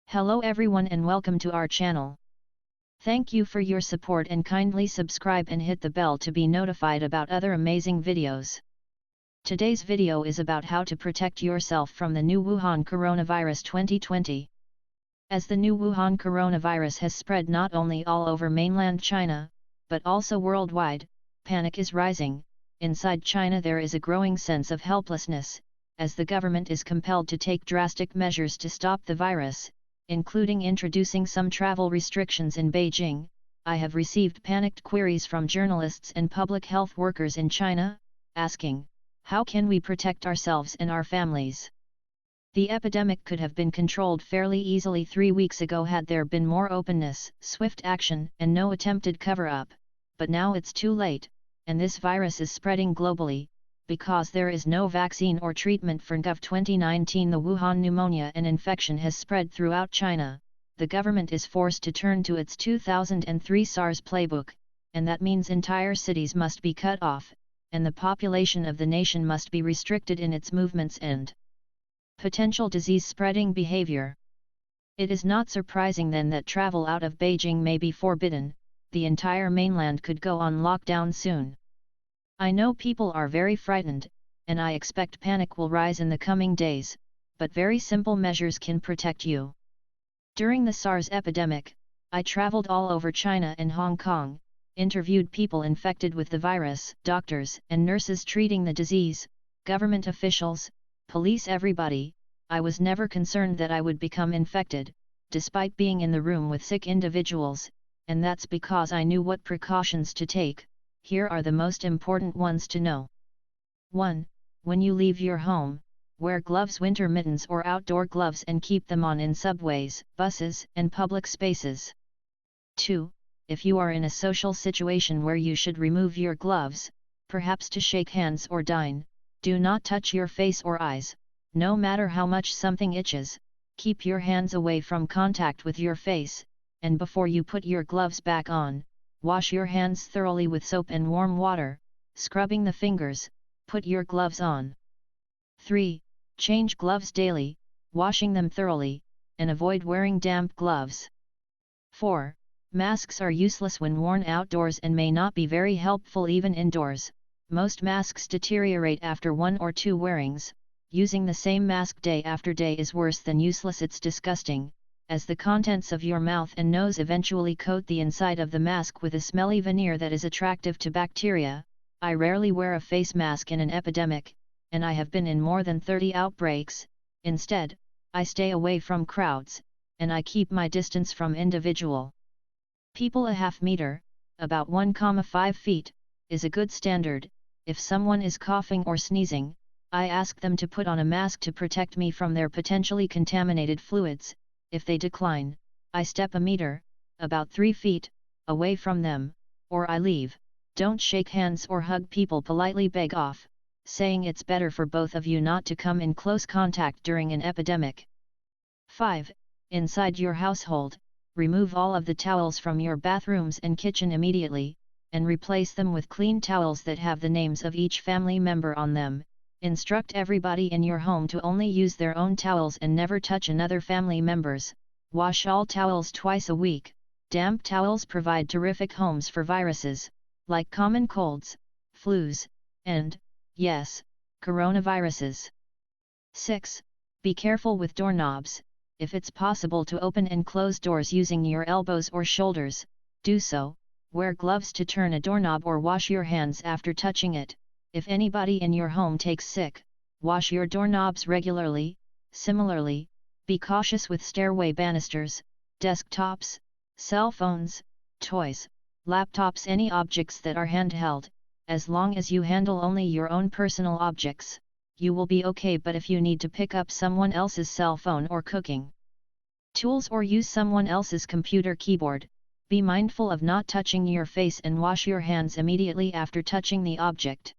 Hello everyone and welcome to our channel. Thank you for your support and kindly subscribe and hit the bell to be notified about other amazing videos. Today's video is about how to protect yourself from the new Wuhan coronavirus 2020. As the new Wuhan coronavirus has spread not only all over mainland China, but also worldwide, panic is rising. Inside China there is a growing sense of helplessness, as the government is compelled to take drastic measures to stop the virus, including introducing some travel restrictions in Beijing. I have received panicked queries from journalists and public health workers in China, asking, how can we protect ourselves and our families? The epidemic could have been controlled fairly easily 3 weeks ago had there been more openness, swift action, and no attempted cover-up, but now it's too late, and this virus is spreading globally. Because there is no vaccine or treatment for COVID-19, the Wuhan pneumonia and infection has spread throughout China. The government is forced to turn to its 2003 SARS playbook, and that means entire cities must be cut off, and the population of the nation must be restricted in its movements and potential disease-spreading behavior. It is not surprising then that travel out of Beijing may be forbidden. The entire mainland could go on lockdown soon. I know people are very frightened, and I expect panic will rise in the coming days, but very simple measures can protect you. During the SARS epidemic, I traveled all over China and Hong Kong, interviewed people infected with the virus, doctors and nurses treating the disease, government officials, police, everybody. I was never concerned that I would become infected, despite being in the room with sick individuals, and that's because I knew what precautions to take. Here are the most important ones to know. 1. When you leave your home, wear gloves, winter mittens or outdoor gloves, and keep them on in subways, buses, and public spaces. 2. If you are in a social situation where you should remove your gloves, perhaps to shake hands or dine, do not touch your face or eyes. No matter how much something itches, keep your hands away from contact with your face, and before you put your gloves back on, wash your hands thoroughly with soap and warm water, scrubbing the fingers. Put your gloves on. 3. Change gloves daily, washing them thoroughly, and avoid wearing damp gloves. 4. Masks are useless when worn outdoors and may not be very helpful even indoors. Most masks deteriorate after 1 or 2 wearings. Using the same mask day after day is worse than useless. It's disgusting, as the contents of your mouth and nose eventually coat the inside of the mask with a smelly veneer that is attractive to bacteria. I rarely wear a face mask in an epidemic, and I have been in more than 30 outbreaks. Instead, I stay away from crowds, and I keep my distance from individual people. A half meter, about 1,5 feet, is a good standard. If someone is coughing or sneezing, I ask them to put on a mask to protect me from their potentially contaminated fluids. If they decline, I step a meter, about 3 feet, away from them, or I leave. Don't shake hands or hug people. Politely beg off, saying it's better for both of you not to come in close contact during an epidemic. 5. Inside your household, remove all of the towels from your bathrooms and kitchen immediately, and replace them with clean towels that have the names of each family member on them. Instruct everybody in your home to only use their own towels and never touch another family member's. Wash all towels twice a week. Damp towels provide terrific homes for viruses, like common colds, flus, and, yes, coronaviruses. 6. Be careful with doorknobs. If it's possible to open and close doors using your elbows or shoulders, do so. Wear gloves to turn a doorknob or wash your hands after touching it. If anybody in your home takes sick, wash your doorknobs regularly. Similarly, be cautious with stairway banisters, desktops, cell phones, toys, laptops, any objects that are handheld. As long as you handle only your own personal objects, you will be okay, but if you need to pick up someone else's cell phone or cooking tools or use someone else's computer keyboard, be mindful of not touching your face and wash your hands immediately after touching the object.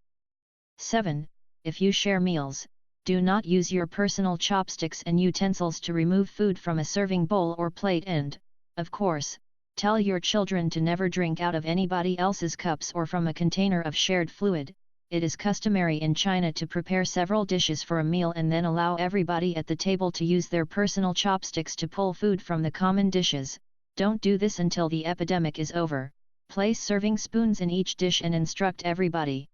7. If you share meals, do not use your personal chopsticks and utensils to remove food from a serving bowl or plate, and, of course, tell your children to never drink out of anybody else's cups or from a container of shared fluid. it is customary in China to prepare several dishes for a meal and then allow everybody at the table to use their personal chopsticks to pull food from the common dishes. Don't do this until the epidemic is over. Place serving spoons in each dish and instruct everybody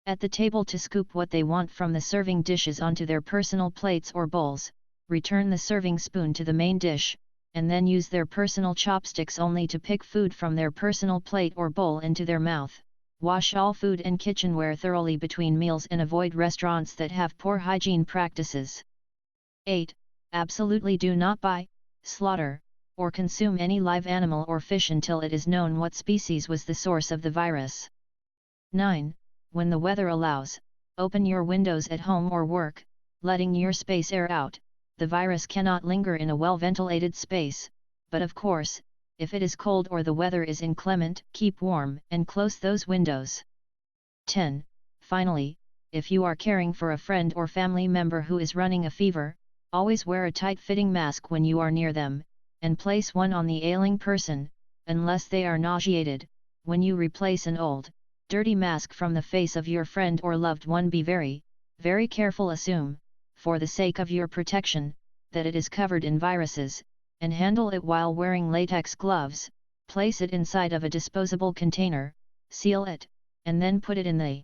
at the table to scoop what they want from the serving dishes onto their personal plates or bowls, return the serving spoon to the main dish, and then use their personal chopsticks only to pick food from their personal plate or bowl into their mouth. Wash all food and kitchenware thoroughly between meals and avoid restaurants that have poor hygiene practices. 8. Absolutely do not buy, slaughter, or consume any live animal or fish until it is known what species was the source of the virus. 9. When the weather allows, open your windows at home or work, letting your space air out. The virus cannot linger in a well-ventilated space, but of course, if it is cold or the weather is inclement, keep warm and close those windows. 10. Finally, if you are caring for a friend or family member who is running a fever, always wear a tight-fitting mask when you are near them, and place one on the ailing person, unless they are nauseated. When you replace an old, dirty mask from the face of your friend or loved one, be very, very careful. Assume, for the sake of your protection, that it is covered in viruses, and handle it while wearing latex gloves. Place it inside of a disposable container, seal it, and then put it in the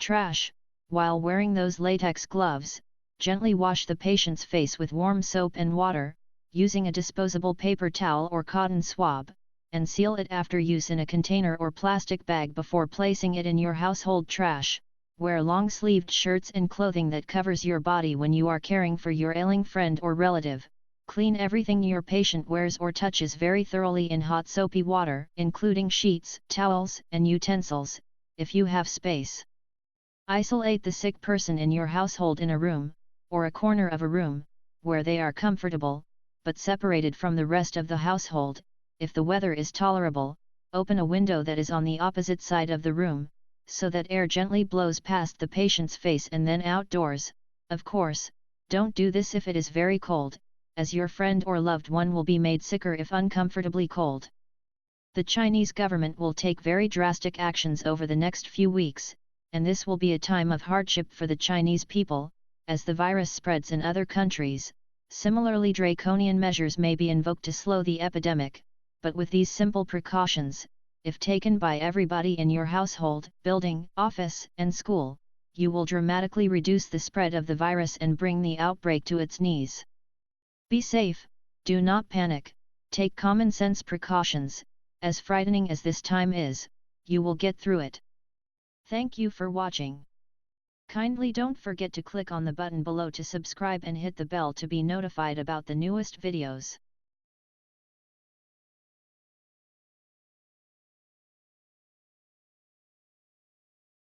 trash. While wearing those latex gloves, gently wash the patient's face with warm soap and water, using a disposable paper towel or cotton swab, and seal it after use in a container or plastic bag before placing it in your household trash. Wear long-sleeved shirts and clothing that covers your body when you are caring for your ailing friend or relative. Clean everything your patient wears or touches very thoroughly in hot soapy water, including sheets, towels, and utensils, if you have space. Isolate the sick person in your household in a room, or a corner of a room, where they are comfortable, but separated from the rest of the household. If the weather is tolerable, open a window that is on the opposite side of the room, so that air gently blows past the patient's face and then outdoors. Of course, don't do this if it is very cold, as your friend or loved one will be made sicker if uncomfortably cold. The Chinese government will take very drastic actions over the next few weeks, and this will be a time of hardship for the Chinese people, as the virus spreads in other countries. Similarly, draconian measures may be invoked to slow the epidemic, but with these simple precautions, if taken by everybody in your household, building, office, and school, you will dramatically reduce the spread of the virus and bring the outbreak to its knees. Be safe, do not panic, take common sense precautions. As frightening as this time is, you will get through it. Thank you for watching. Kindly don't forget to click on the button below to subscribe and hit the bell to be notified about the newest videos.